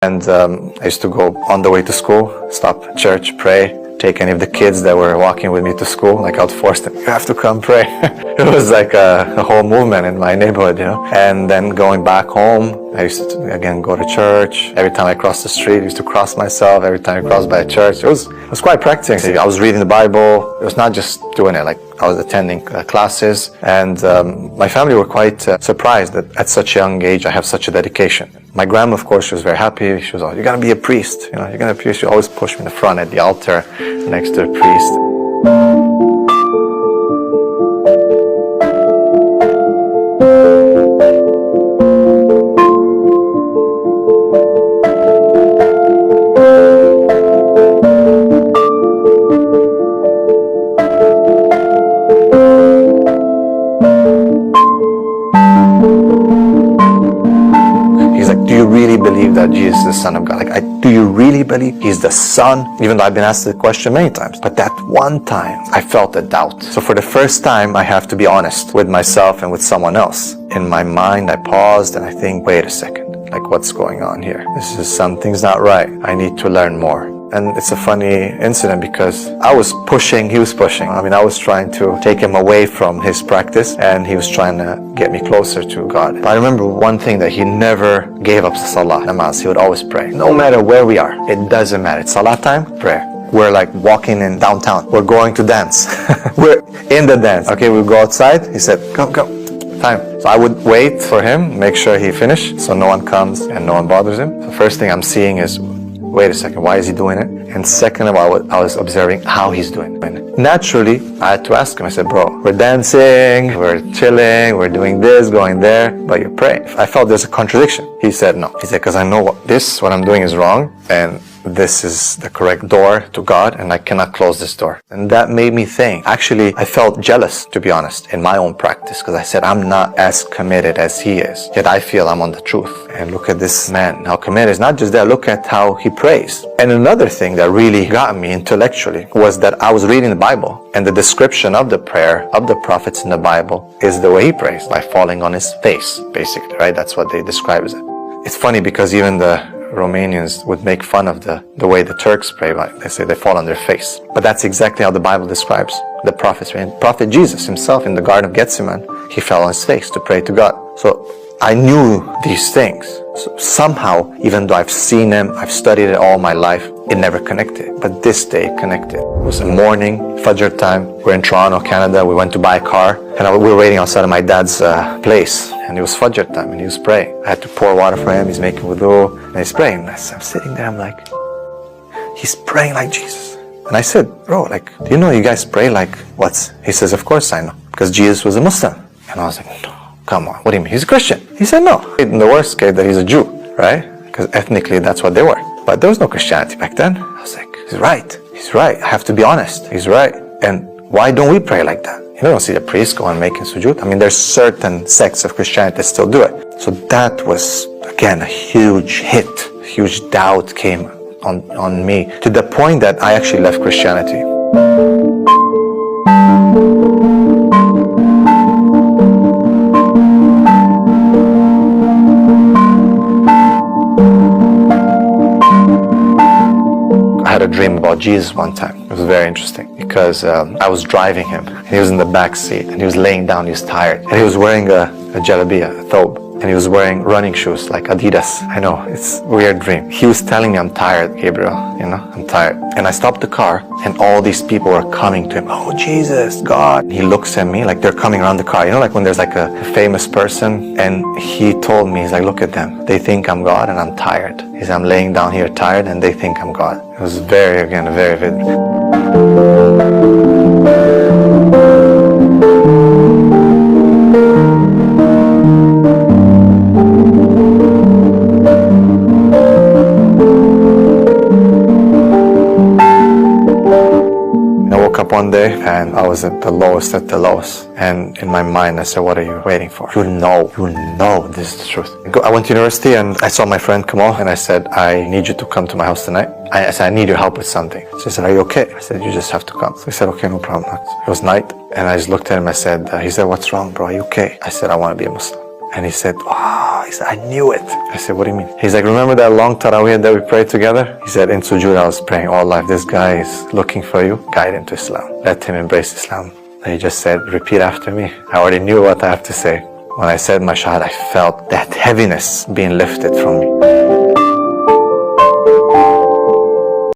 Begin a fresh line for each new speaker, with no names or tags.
And I used to go on the way to school, stop at church, pray, take any of the kids that were walking with me to school, like I'd force them, you have to come pray. It was like a whole movement in my neighborhood, you know. And then going back home, I used to, again, go to church. Every time I crossed the street, I used to cross myself. Every time I crossed by a church, it was quite practicing. I was reading the Bible. It was not just doing it, like I was attending classes. And my family were quite surprised that at such a young age, I have such a dedication. My grandma, of course, she was very happy. She was like, you're going to be a priest. You know, you're going to be a priest. She always pushed me in the front at the altar next to the priest. That Jesus is the Son of God. Like, do you really believe He's the Son? Even though I've been asked the question many times. But that one time, I felt a doubt. So for the first time, I have to be honest with myself and with someone else. In my mind, I paused and I think, wait a second. Like, what's going on here? Something's not right. I need to learn more. And it's a funny incident because I was pushing, he was pushing. I mean, I was trying to take him away from his practice and he was trying to get me closer to God. But I remember one thing, that he never gave up salah, namaz. He would always pray. No matter where we are, it doesn't matter. It's salah time, prayer. We're like walking in downtown. We're going to dance. We're in the dance. Okay, we go outside. He said, come, time. So I would wait for him, make sure he finished so no one comes and no one bothers him. So first thing I'm seeing is, wait a second, why is he doing it? And second of all, I was observing how he's doing it. Naturally, I had to ask him. I said, bro, we're dancing, we're chilling, we're doing this, going there, but you're praying. I felt there's a contradiction. He said, no. He said, because I know what I'm doing is wrong, and this is the correct door to God, and I cannot close this door. And that made me think. Actually, I felt jealous, to be honest, in my own practice, because I said, I'm not as committed as he is, yet I feel I'm on the truth. And look at this man, how committed. It's not just that, look at how he prays. And another thing that really got me intellectually was that I was reading the Bible, and the description of the prayer of the prophets in the Bible is the way he prays, by falling on his face, basically, right? That's what they describe as it. It's funny because even the Romanians would make fun of the way the Turks pray. Like they say they fall on their face. But that's exactly how the Bible describes the prophets. Prophet Jesus himself in the Garden of Gethsemane, he fell on his face to pray to God. So I knew these things. So somehow, even though I've seen them, I've studied it all my life, it never connected. But this day it connected. It was a morning, Fajr time. We're in Toronto, Canada. We went to buy a car. And we were waiting outside of my dad's place. And it was Fajr time, and he was praying. I had to pour water for him. He's making wudu, and he's praying. And I'm sitting there, I'm like, he's praying like Jesus. And I said, bro, like, do you know you guys pray like what's? He says, of course I know. Because Jesus was a Muslim. And I was like, no. Come on, what do you mean? He's a Christian. He said no. In the worst case, that he's a Jew, right? Because ethnically, that's what they were. But there was no Christianity back then. I was like, he's right. He's right. I have to be honest. He's right. And why don't we pray like that? You don't see the priest go and making sujood. I mean, there's certain sects of Christianity that still do it. So that was, again, a huge hit. A huge doubt came on me to the point that I actually left Christianity. I had a dream about Jesus one time. It was very interesting because I was driving him and he was in the back seat and he was laying down, he was tired. And he was wearing a jalabiya, a thobe. And he was wearing running shoes like Adidas. I know, it's a weird dream. He was telling me, I'm tired, Gabriel, you know, I'm tired. And I stopped the car and all these people were coming to him. Oh, Jesus, God. And he looks at me like they're coming around the car. You know, like when there's like a famous person, and he told me, he's like, look at them. They think I'm God and I'm tired. He said, I'm laying down here tired and they think I'm God. It was very vivid. One day and I was at the lowest, and in my mind I said, what are you waiting for? You know this is the truth. I went to university and I saw my friend Kaum and I said, I need you to come to my house tonight. I said, I need your help with something. So he said, are you okay? I said, you just have to come. So he said, okay, no problem. It was night and I just looked at him. I said, he said, what's wrong, bro? Are you okay? I said, I want to be a Muslim. And he said, wow, He said, I knew it. I said, what do you mean? He's like, remember that long tarawih that we prayed together? He said, in sujood I was praying all life. This guy is looking for you. Guide him to Islam. Let him embrace Islam. And he just said, repeat after me. I already knew what I have to say. When I said my shahad, I felt that heaviness being lifted from me.